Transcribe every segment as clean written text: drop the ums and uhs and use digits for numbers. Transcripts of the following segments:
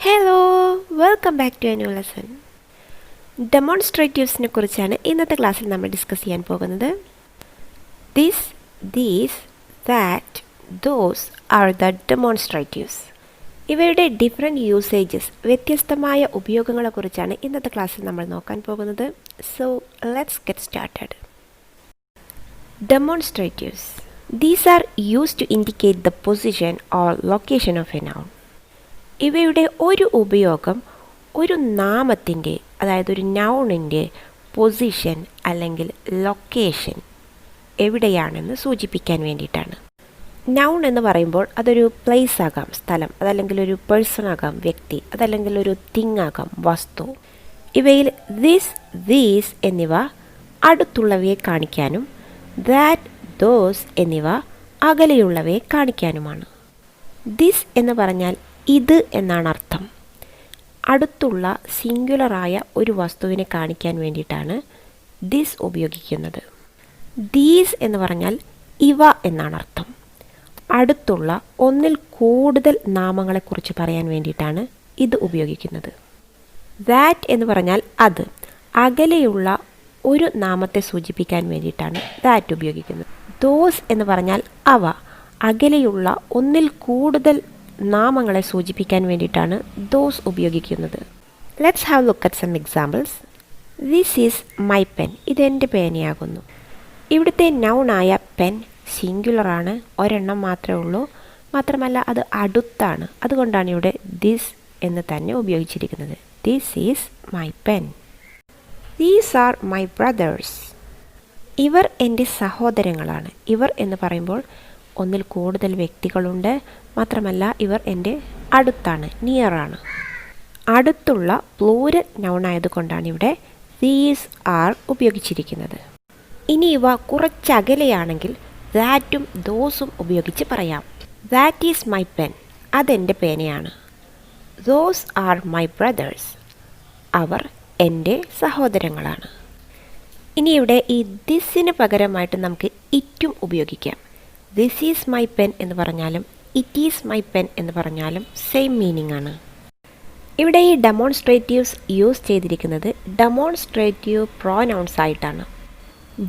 Hello, welcome back to a new lesson. ഡെമോൺസ്ട്രേറ്റീവ്സിനെ കുറിച്ചാണ് ഇന്നത്തെ ക്ലാസ്സിൽ നമ്മൾ ഡിസ്കസ് ചെയ്യാൻ പോകുന്നത്. This, these, that, those are the demonstratives. ഇവയുടെ ഡിഫറെൻറ്റ് യൂസേജസ്, വ്യത്യസ്തമായ ഉപയോഗങ്ങളെക്കുറിച്ചാണ് ഇന്നത്തെ ക്ലാസ്സിൽ നമ്മൾ നോക്കാൻ പോകുന്നത്. So let's get started. Demonstratives. These are used to indicate the position or location of a noun. ഇവയുടെ ഒരു ഉപയോഗം ഒരു നാമത്തിൻ്റെ, അതായത് ഒരു നൗണിൻ്റെ പൊസിഷൻ അല്ലെങ്കിൽ ലൊക്കേഷൻ എവിടെയാണെന്ന് സൂചിപ്പിക്കാൻ വേണ്ടിയിട്ടാണ്. നൗൺ എന്ന് പറയുമ്പോൾ അതൊരു പ്ലേസ് ആകാം, സ്ഥലം, അതല്ലെങ്കിൽ ഒരു പേഴ്സൺ ആകാം, വ്യക്തി, അതല്ലെങ്കിൽ ഒരു തിങ് ആകാം, വസ്തു. ഇവയിൽ ദിസ്, ദീസ് എന്നിവ അടുത്തുള്ളവയെ കാണിക്കാനും ദാറ്റ്, ദോസ് എന്നിവ അകലെയുള്ളവയെ കാണിക്കാനുമാണ്. ദിസ് എന്ന് പറഞ്ഞാൽ ഇത് എന്നാണ് അർത്ഥം. അടുത്തുള്ള സിംഗുലറായ ഒരു വസ്തുവിനെ കാണിക്കാൻ വേണ്ടിയിട്ടാണ് ദിസ് ഉപയോഗിക്കുന്നത്. ദീസ് എന്ന് പറഞ്ഞാൽ ഇവ എന്നാണ് അർത്ഥം. അടുത്തുള്ള ഒന്നിൽ കൂടുതൽ നാമങ്ങളെക്കുറിച്ച് പറയാൻ വേണ്ടിയിട്ടാണ് ഇത് ഉപയോഗിക്കുന്നത്. ദാറ്റ് എന്ന് പറഞ്ഞാൽ അത്, അകലെയുള്ള ഒരു നാമത്തെ സൂചിപ്പിക്കാൻ വേണ്ടിയിട്ടാണ് ദാറ്റ് ഉപയോഗിക്കുന്നത്. ദോസ് എന്ന് പറഞ്ഞാൽ അവ, അകലെയുള്ള ഒന്നിൽ കൂടുതൽ നാമങ്ങളെ സൂചിപ്പിക്കാൻ വേണ്ടിയിട്ടാണ് ദോസ് ഉപയോഗിക്കുന്നത്. Let's have look at some examples. This is my pen. ഇതെൻ്റെ പേനയാകുന്നു. ഇവിടുത്തെ നൗണായ പെൻ സിംഗുലറാണ്, ഒരെണ്ണം മാത്രമേ ഉള്ളൂ. മാത്രമല്ല അത് അടുത്താണ്. അതുകൊണ്ടാണ് ഇവിടെ ദിസ് എന്ന് തന്നെ ഉപയോഗിച്ചിരിക്കുന്നത്. This is my pen. These are my brothers. ഇവർ എൻ്റെ സഹോദരങ്ങളാണ്. ഇവർ എന്ന് പറയുമ്പോൾ ഒന്നിൽ കൂടുതൽ വ്യക്തികളുണ്ട്. മാത്രമല്ല ഇവർ എൻ്റെ അടുത്താണ്, നിയറാണ്. അടുത്തുള്ള പ്ലൂരൽ നൗൺ ആയതുകൊണ്ടാണ് ഇവിടെ ദീസ് ആർ ഉപയോഗിച്ചിരിക്കുന്നത്. ഇനി ഇവ കുറച്ചകലെയാണെങ്കിൽ ദാറ്റും ദോസും ഉപയോഗിച്ച് പറയാം. That is my pen. അതെൻ്റെ പേനയാണ്. Those are my brothers. അവർ എൻ്റെ സഹോദരങ്ങളാണ്. ഇനി ഇവിടെ ഈ ദിസിന് പകരമായിട്ട് നമുക്ക് ഇറ്റും ഉപയോഗിക്കാം. ദിസ് ഈസ് മൈ പെൻ എന്ന് പറഞ്ഞാലും ഇറ്റ് ഈസ് മൈ പെൻ എന്ന് പറഞ്ഞാലും സെയിം മീനിങ് ആണ്. ഇവിടെ ഈ ഡെമോൺസ്ട്രേറ്റീവ്സ് യൂസ് ചെയ്തിരിക്കുന്നത് ഡെമോൺസ്ട്രേറ്റീവ് പ്രോനൗൺസ് ആയിട്ടാണ്.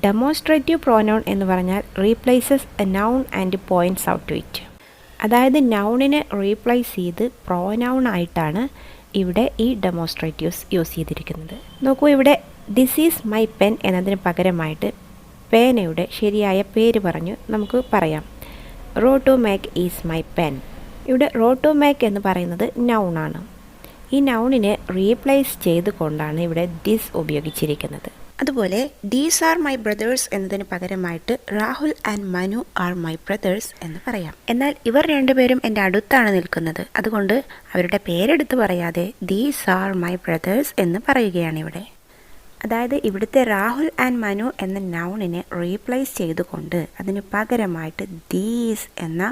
ഡെമോൺസ്ട്രേറ്റീവ് പ്രോനൗൺ എന്ന് പറഞ്ഞാൽ replaces a noun and points out to it. അതായത് നൗണിനെ റീപ്ലേസ് ചെയ്ത് പ്രോനൗൺ ആയിട്ടാണ് ഇവിടെ ഈ ഡെമോൺസ്ട്രേറ്റീവ്സ് യൂസ് ചെയ്തിരിക്കുന്നത്. നോക്കൂ, ഇവിടെ ദിസ് ഈസ് മൈ പെൻ എന്നതിന് പകരമായിട്ട് പേനയുടെ ശരിയായ പേര് പറഞ്ഞ് നമുക്ക് പറയാം. Row to make is my pen. ഇവിടെ റോ ടു മേക്ക് എന്ന് പറയുന്നത് നൗണാണ്. ഈ നൗണിനെ റീപ്ലേസ് ചെയ്തുകൊണ്ടാണ് ഇവിടെ ദിസ് ഉപയോഗിച്ചിരിക്കുന്നത്. അതുപോലെ ദീസ് ആർ മൈ ബ്രദേഴ്സ് എന്നതിന് പകരമായിട്ട് Rahul and Manu R my brothers എന്ന് പറയാം. എന്നാൽ ഇവർ രണ്ടുപേരും എൻ്റെ അടുത്താണ് നിൽക്കുന്നത്. അതുകൊണ്ട് അവരുടെ പേരെടുത്ത് പറയാതെ ദീസ് ആർ മൈ ബ്രദേഴ്സ് എന്ന് പറയുകയാണ് ഇവിടെ. അതായത് ഇവിടുത്തെ രാഹുൽ ആൻഡ് മനു എന്ന നൗണിനെ റീപ്ലേസ് ചെയ്തുകൊണ്ട് അതിന് പകരമായിട്ട് ദീസ് എന്ന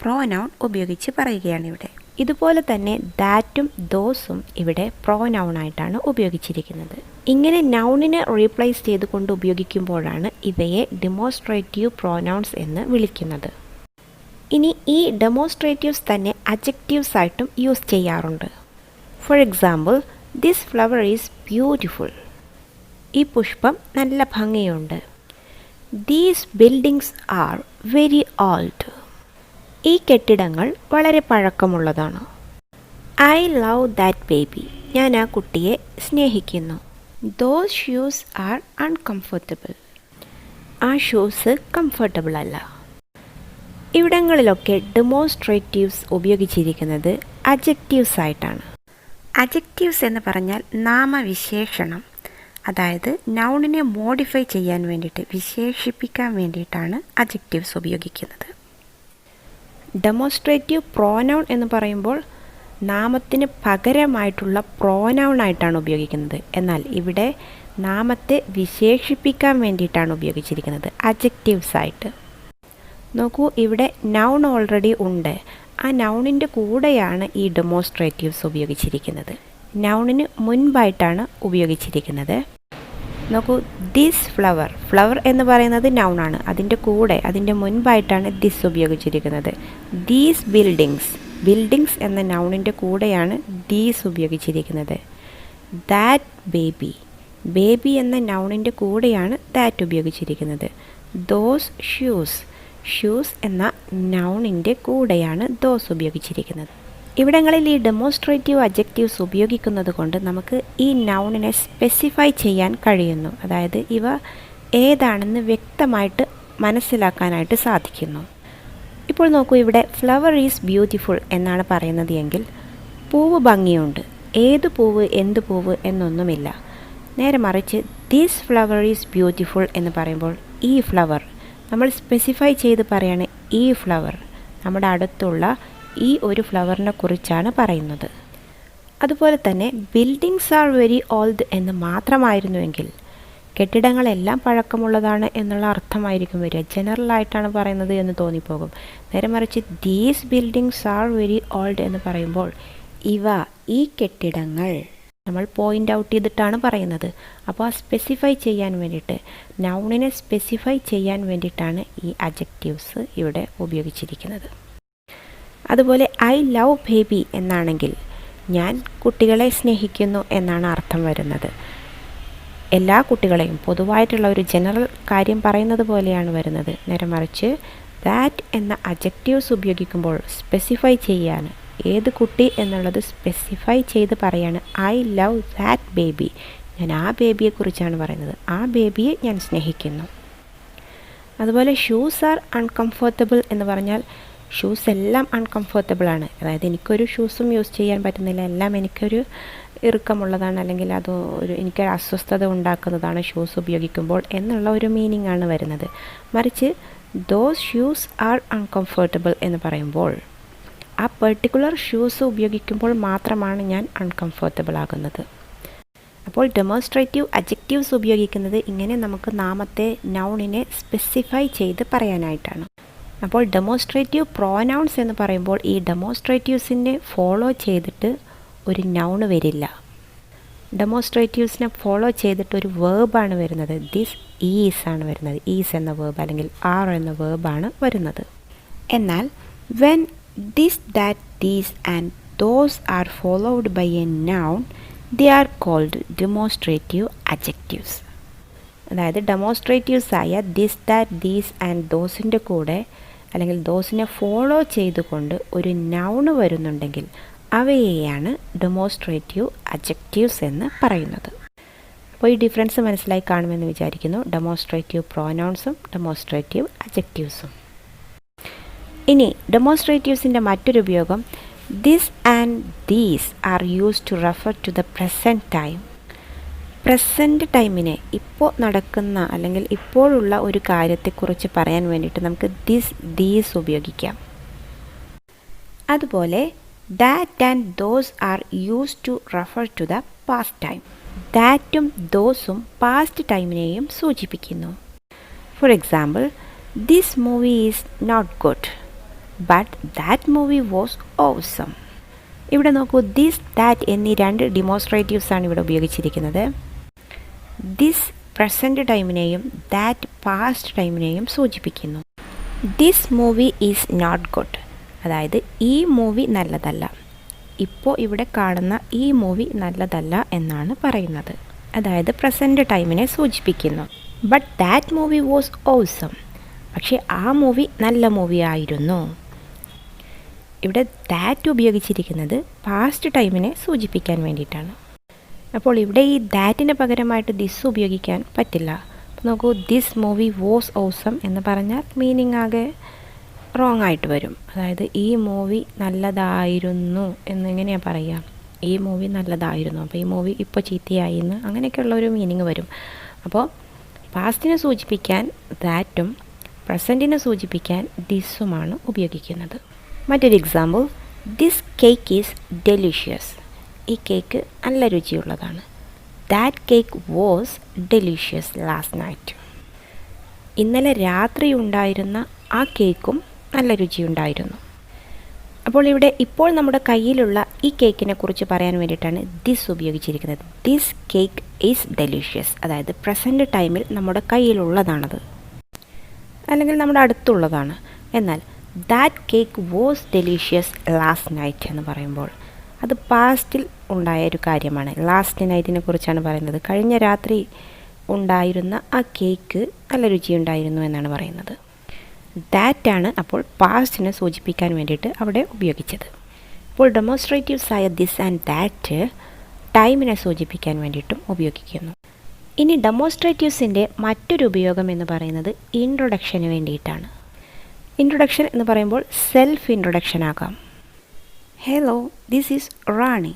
പ്രോനൗൺ ഉപയോഗിച്ച് പറയുകയാണ് ഇവിടെ. ഇതുപോലെ തന്നെ ദാറ്റും ദോസും ഇവിടെ പ്രോനൗണായിട്ടാണ് ഉപയോഗിച്ചിരിക്കുന്നത്. ഇങ്ങനെ നൗണിനെ റീപ്ലേസ് ചെയ്തുകൊണ്ട് ഉപയോഗിക്കുമ്പോഴാണ് ഇവയെ ഡെമോൺസ്ട്രേറ്റീവ് പ്രോനൗൺസ് എന്ന് വിളിക്കുന്നത്. ഇനി ഈ ഡെമോൺസ്ട്രേറ്റീവ്സ് തന്നെ അഡ്ജക്റ്റീവ്സ് ആയിട്ടും യൂസ് ചെയ്യാറുണ്ട്. For example, this flower is beautiful. ഈ പുഷ്പം നല്ല ഭംഗിയുണ്ട്. These buildings are very old. ഈ കെട്ടിടങ്ങൾ വളരെ പഴക്കമുള്ളതാണ്. I love that baby. ഞാൻ ആ കുട്ടിയെ സ്നേഹിക്കുന്നു. Those shoes are uncomfortable. ആ ഷൂസ് കംഫർട്ടബിൾ അല്ല. ഇവിടങ്ങളിലൊക്കെ ഡെമോൺസ്ട്രേറ്റീവ്സ് ഉപയോഗിച്ചിരിക്കുന്നത് അഡ്ജക്റ്റീവ്സ് ആയിട്ടാണ്. അഡ്ജക്റ്റീവ്സ് എന്ന് പറഞ്ഞാൽ നാമവിശേഷണം, അതായത് നൗണിനെ മോഡിഫൈ ചെയ്യാൻ വേണ്ടിയിട്ട്, വിശേഷിപ്പിക്കാൻ വേണ്ടിയിട്ടാണ് അഡ്ജക്റ്റീവ്സ് ഉപയോഗിക്കുന്നത്. ഡെമോൺസ്ട്രേറ്റീവ് പ്രോനൗൺ എന്ന് പറയുമ്പോൾ നാമത്തിന് പകരമായിട്ടുള്ള പ്രോനൗൺ ആയിട്ടാണ് ഉപയോഗിക്കുന്നത്. എന്നാൽ ഇവിടെ നാമത്തെ വിശേഷിപ്പിക്കാൻ വേണ്ടിയിട്ടാണ് ഉപയോഗിച്ചിരിക്കുന്നത്, അഡ്ജക്റ്റീവ്സ് ആയിട്ട്. നോക്കൂ, ഇവിടെ നൗൺ ഓൾറെഡി ഉണ്ട്. ആ നൗണിൻ്റെ കൂടെയാണ് ഈ ഡെമോൺസ്ട്രേറ്റീവ്സ് ഉപയോഗിച്ചിരിക്കുന്നത്. നൗണിന് മുൻപായിട്ടാണ് ഉപയോഗിച്ചിരിക്കുന്നത്. നോക്കൂ, ദിസ് ഫ്ലവർ, ഫ്ലവർ എന്ന് പറയുന്നത് നൗണാണ്. അതിൻ്റെ കൂടെ, അതിൻ്റെ മുൻപായിട്ടാണ് ദിസ് ഉപയോഗിച്ചിരിക്കുന്നത്. ദീസ് ബിൽഡിങ്സ്, ബിൽഡിങ്സ് എന്ന നൗണിൻ്റെ കൂടെയാണ് ദീസ് ഉപയോഗിച്ചിരിക്കുന്നത്. ദാറ്റ് ബേബി, ബേബി എന്ന നൗണിൻ്റെ കൂടെയാണ് ദാറ്റ് ഉപയോഗിച്ചിരിക്കുന്നത്. ദോസ് ഷൂസ്, ഷൂസ് എന്ന നൗണിൻ്റെ കൂടെയാണ് ദോസ് ഉപയോഗിച്ചിരിക്കുന്നത്. ഇവിടങ്ങളിൽ ഈ ഡെമോൺസ്ട്രേറ്റീവ് അഡ്ജക്റ്റീവ്സ് ഉപയോഗിക്കുന്നത് കൊണ്ട് നമുക്ക് ഈ നൗണിനെ സ്പെസിഫൈ ചെയ്യാൻ കഴിയുന്നു. അതായത് ഇവ ഏതാണെന്ന് വ്യക്തമായിട്ട് മനസ്സിലാക്കാനായിട്ട് സാധിക്കുന്നു. ഇപ്പോൾ നോക്കൂ, ഇവിടെ ഫ്ലവർ ഈസ് ബ്യൂട്ടിഫുൾ എന്നാണ് പറയുന്നത് എങ്കിൽ പൂവ് ഭംഗിയുണ്ട്. ഏത് പൂവ്, എന്ത് പൂവ് എന്നൊന്നുമില്ല. നേരെ മറിച്ച് ദിസ് ഫ്ലവർ ഈസ് ബ്യൂട്ടിഫുൾ എന്ന് പറയുമ്പോൾ ഈ ഫ്ലവർ നമ്മൾ സ്പെസിഫൈ ചെയ്ത് പറയാണ്. ഈ ഫ്ലവർ നമ്മുടെ അടുത്തുള്ള ഈ ഒരു ഫ്ലവറിനെ കുറിച്ചാണ് പറയുന്നത്. അതുപോലെ തന്നെ ബിൽഡിങ്സ് ആർ വെരി ഓൾഡ് എന്ന് മാത്രമായിരുന്നുവെങ്കിൽ കെട്ടിടങ്ങളെല്ലാം പഴക്കമുള്ളതാണ് എന്നുള്ള അർത്ഥമായിരിക്കും വരിക. ജനറലായിട്ടാണ് പറയുന്നത് എന്ന് തോന്നിപ്പോകും. നേരെ മറിച്ച് these buildings are very old എന്ന് പറയുമ്പോൾ ഇവ, ഈ കെട്ടിടങ്ങൾ നമ്മൾ പോയിൻ്റ് ഔട്ട് ചെയ്തിട്ടാണ് പറയുന്നത്. അപ്പോൾ ആ സ്പെസിഫൈ ചെയ്യാൻ വേണ്ടിയിട്ട്, നൗണിനെ സ്പെസിഫൈ ചെയ്യാൻ വേണ്ടിയിട്ടാണ് ഈ അഡ്ജക്റ്റീവ്സ് ഇവിടെ ഉപയോഗിച്ചിരിക്കുന്നത്. അതുപോലെ ഐ ലവ് ബേബി എന്നാണെങ്കിൽ ഞാൻ കുട്ടികളെ സ്നേഹിക്കുന്നു എന്നാണ് അർത്ഥം വരുന്നത്. എല്ലാ കുട്ടികളെയും പൊതുവായിട്ടുള്ള ഒരു ജനറൽ കാര്യം പറയുന്നത് പോലെയാണ് വരുന്നത്. നേരെ മറിച്ച് ദാറ്റ് എന്ന അഡ്ജക്റ്റീവ്സ് ഉപയോഗിക്കുമ്പോൾ സ്പെസിഫൈ ചെയ്യാൻ, ഏത് കുട്ടി എന്നുള്ളത് സ്പെസിഫൈ ചെയ്ത് പറയാണ്. ഐ ലവ് ദാറ്റ് ബേബി, ഞാൻ ആ ബേബിയെക്കുറിച്ചാണ് പറയുന്നത്. ആ ബേബിയെ ഞാൻ സ്നേഹിക്കുന്നു. അതുപോലെ ഷൂസ് ആർ അൺകംഫർട്ടബിൾ എന്ന് പറഞ്ഞാൽ ഷൂസ് എല്ലാം അൺകംഫർട്ടബിൾ ആണ്. അതായത് എനിക്കൊരു ഷൂസും യൂസ് ചെയ്യാൻ പറ്റുന്നില്ല, എല്ലാം എനിക്കൊരു ഇറുക്കമുള്ളതാണ്, അല്ലെങ്കിൽ അത് എനിക്കൊരു അസ്വസ്ഥത ഉണ്ടാക്കുന്നതാണ് ഷൂസ് ഉപയോഗിക്കുമ്പോൾ എന്നുള്ള ഒരു മീനിങ് ആണ് വരുന്നത്. മറിച്ച് ദോസ് ഷൂസ് ആർ അൺകംഫർട്ടബിൾ എന്ന് പറയുമ്പോൾ ആ പെർട്ടിക്കുലർ ഷൂസ് ഉപയോഗിക്കുമ്പോൾ മാത്രമാണ് ഞാൻ അൺകംഫർട്ടബിൾ ആകുന്നത്. അപ്പോൾ ഡെമോൺസ്ട്രേറ്റീവ് അഡ്ജക്റ്റീവ്സ് ഉപയോഗിക്കുന്നത് ഇങ്ങനെ നമുക്ക് നാമത്തെ, നൗണിനെ സ്പെസിഫൈ ചെയ്ത് പറയാനായിട്ടാണ്. അപ്പോൾ ഡെമോൺസ്ട്രേറ്റീവ് പ്രോനൗൺസ് എന്ന് പറയുമ്പോൾ ഈ ഡെമോൺസ്ട്രേറ്റീവ്സിനെ ഫോളോ ചെയ്തിട്ട് ഒരു നൗണ് വരില്ല. ഡെമോൺസ്ട്രേറ്റീവ്സിനെ ഫോളോ ചെയ്തിട്ട് ഒരു വേർബാണ് വരുന്നത്. ദിസ് ഈസ് ആണ് വരുന്നത്. ഈസ് എന്ന വേർബ് അല്ലെങ്കിൽ ആർ എന്ന വേർബാണ് വരുന്നത്. എന്നാൽ when this, that, these and those are followed by a noun, they are called demonstrative adjectives. അതായത് ഡെമോൺസ്ട്രേറ്റീവ്സ് ആയ ദിസ്, ദാറ്റ്, ദീസ് ആൻഡ് ദോസിൻ്റെ കൂടെ അല്ലെങ്കിൽ ദോസിനെ ഫോളോ ചെയ്തുകൊണ്ട് ഒരു നൗണ് വരുന്നുണ്ടെങ്കിൽ അവയെയാണ് ഡെമോൺസ്ട്രേറ്റീവ് അഡ്ജക്റ്റീവ്സ് എന്ന് പറയുന്നത്. അപ്പോൾ ഈ ഡിഫറൻസ് മനസ്സിലായി കാണുമെന്ന് വിചാരിക്കുന്നു. ഡെമോൺസ്ട്രേറ്റീവ് പ്രോനൗൺസും ഡെമോൺസ്ട്രേറ്റീവ് അഡ്ജക്റ്റീവ്സും. ഇനി ഡെമോൺസ്ട്രേറ്റീവ്സിൻ്റെ മറ്റൊരു ഉപയോഗം this and these are used to refer to the present time. Present ടൈമിനെ, ഇപ്പോൾ നടക്കുന്ന അല്ലെങ്കിൽ ഇപ്പോഴുള്ള ഒരു കാര്യത്തെക്കുറിച്ച് പറയാൻ വേണ്ടിയിട്ട് നമുക്ക് ദിസ്, ദീസ് ഉപയോഗിക്കാം. അതുപോലെ that and those are used to refer to the past time. ദാറ്റും ദോസും പാസ്റ്റ് ടൈമിനെയും സൂചിപ്പിക്കുന്നു. For example, this movie is not good but that movie was awesome. ഇവിടെ നോക്കൂ, ദിസ്, ദാറ്റ് എന്നീ രണ്ട് ഡെമോൺസ്ട്രേറ്റീവ്സ് ആണ് ഇവിടെ ഉപയോഗിച്ചിരിക്കുന്നത്. ദിസ് പ്രസൻറ്റ് ടൈമിനെയും ദാറ്റ് പാസ്റ്റ് ടൈമിനെയും സൂചിപ്പിക്കുന്നു. This movie is not good, അതായത് ഈ മൂവി നല്ലതല്ല. ഇപ്പോൾ ഇവിടെ കാണുന്ന ഈ മൂവി നല്ലതല്ല എന്നാണ് പറയുന്നത്. അതായത് പ്രസൻറ്റ് ടൈമിനെ സൂചിപ്പിക്കുന്നു. But that movie was awesome, പക്ഷേ ആ മൂവി നല്ല മൂവി ആയിരുന്നു. ഇവിടെ ദാറ്റ് ഉപയോഗിച്ചിരിക്കുന്നത് പാസ്റ്റ് ടൈമിനെ സൂചിപ്പിക്കാൻ വേണ്ടിയിട്ടാണ്. അപ്പോൾ ഇവിടെ ഈ ദാറ്റിന് പകരമായിട്ട് ദിസ് ഉപയോഗിക്കാൻ പറ്റില്ല. അപ്പോൾ നോക്കൂ, ദിസ് മൂവി വാസ് ഓസം എന്ന് പറഞ്ഞാൽ മീനിങ് ആകെ റോങ് ആയിട്ട് വരും. അതായത് ഈ മൂവി നല്ലതായിരുന്നു എന്നെങ്ങനെയാണ് പറയുക? ഈ മൂവി നല്ലതായിരുന്നു, അപ്പോൾ ഈ മൂവി ഇപ്പോൾ ചീത്തയായി എന്ന് അങ്ങനെയൊക്കെയുള്ള ഒരു മീനിങ് വരും. അപ്പോൾ പാസ്റ്റിനെ സൂചിപ്പിക്കാൻ ദാറ്റും പ്രസൻറ്റിനെ സൂചിപ്പിക്കാൻ ദിസുമാണ് ഉപയോഗിക്കുന്നത്. മറ്റൊരു example, this cake is delicious. ഈ കേക്ക് നല്ല രുചിയുള്ളതാണ്. That cake was delicious last night. ഇന്നലെ രാത്രി ഉണ്ടായിരുന്ന ആ കേക്കും നല്ല രുചിയുണ്ടായിരുന്നു. അപ്പോൾ ഇപ്പോൾ നമ്മുടെ കയ്യിലുള്ള ഈ കേക്കിനെ കുറിച്ച് പറയാൻ വേണ്ടിയിട്ടാണ് ദിസ് ഉപയോഗിച്ചിരിക്കുന്നത്. This cake is delicious. അതായത് പ്രസൻറ്റ് ടൈമിൽ നമ്മുടെ കയ്യിലുള്ളതാണത്, അല്ലെങ്കിൽ നമ്മുടെ അടുത്തുള്ളതാണ്. എന്നാൽ that cake was delicious last night എന്ന് പറയുമ്പോൾ അത് പാസ്റ്റിൽ ഉണ്ടായ ഒരു കാര്യമാണ്. ലാസ്റ്റ് നൈറ്റിനെ കുറിച്ചാണ് പറയുന്നത്. കഴിഞ്ഞ രാത്രി ഉണ്ടായിരുന്ന ആ കേക്ക് നല്ല രുചിയുണ്ടായിരുന്നു എന്നാണ് പറയുന്നത്. ദാറ്റാണ് അപ്പോൾ പാസ്റ്റിനെ സൂചിപ്പിക്കാൻ വേണ്ടിയിട്ട് അവിടെ ഉപയോഗിച്ചത്. ഇപ്പോൾ ഡെമോൺസ്ട്രേറ്റീവ്സ് ആയ ദിസ് ആൻഡ് ദാറ്റ് ടൈമിനെ സൂചിപ്പിക്കാൻ വേണ്ടിയിട്ടും ഉപയോഗിക്കുന്നു. ഇനി ഡെമോൺസ്ട്രേറ്റീവ്സിൻ്റെ മറ്റൊരു ഉപയോഗം എന്ന് പറയുന്നത് ഇൻട്രൊഡക്ഷന് വേണ്ടിയിട്ടാണ്. ഇൻട്രൊഡക്ഷൻ എന്ന് പറയുമ്പോൾ സെൽഫ് ഇൻട്രൊഡക്ഷൻ ആകാം. Hello, this is Rani.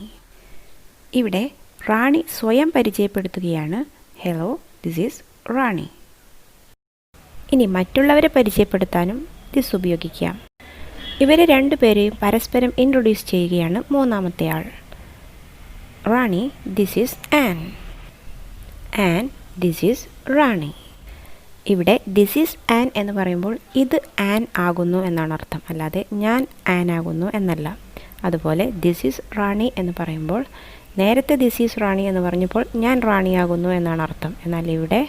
ഇവിടെ റാണി സ്വയം പരിചയപ്പെടുത്തുകയാണ്. ഹലോ, ദിസ് ഈസ് റാണി. ഇനി മറ്റുള്ളവരെ പരിചയപ്പെടുത്താനും ദിസ് ഉപയോഗിക്കാം. ഇവരെ രണ്ടുപേരെയും പരസ്പരം ഇൻട്രൊഡ്യൂസ് ചെയ്യുകയാണ് മൂന്നാമത്തെ ആൾ. Rani, this is Ann. Ann, this is Rani. ഇവിടെ ദിസ് ഈസ് ആൻ എന്ന് പറയുമ്പോൾ ഇത് ആൻ ആകുന്നു എന്നാണ് അർത്ഥം, അല്ലാതെ ഞാൻ ആൻ ആകുന്നു എന്നല്ല. അതുപോലെ ദിസ് ഈസ് റാണി എന്ന് പറയുമ്പോൾ നേരത്തെ ദിസ് ഈസ് റാണി എന്ന് പറഞ്ഞപ്പോൾ ഞാൻ റാണിയാകുന്നു എന്നാണ് അർത്ഥം. എന്നാൽ ഇവിടെ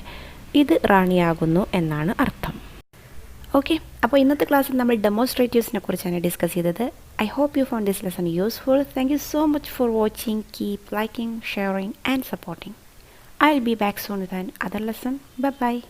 ഇത് റാണിയാകുന്നു എന്നാണ് അർത്ഥം. ഓക്കെ, അപ്പോൾ ഇന്നത്തെ ക്ലാസ്സിൽ നമ്മൾ ഡെമോൺസ്ട്രേറ്റീവ്സിനെ കുറിച്ചാണ് ഡിസ്കസ് ചെയ്തത്. I hope you found this lesson useful. Thank you so much for watching. Keep liking, sharing and supporting. I'll be back soon with another lesson. Bye bye.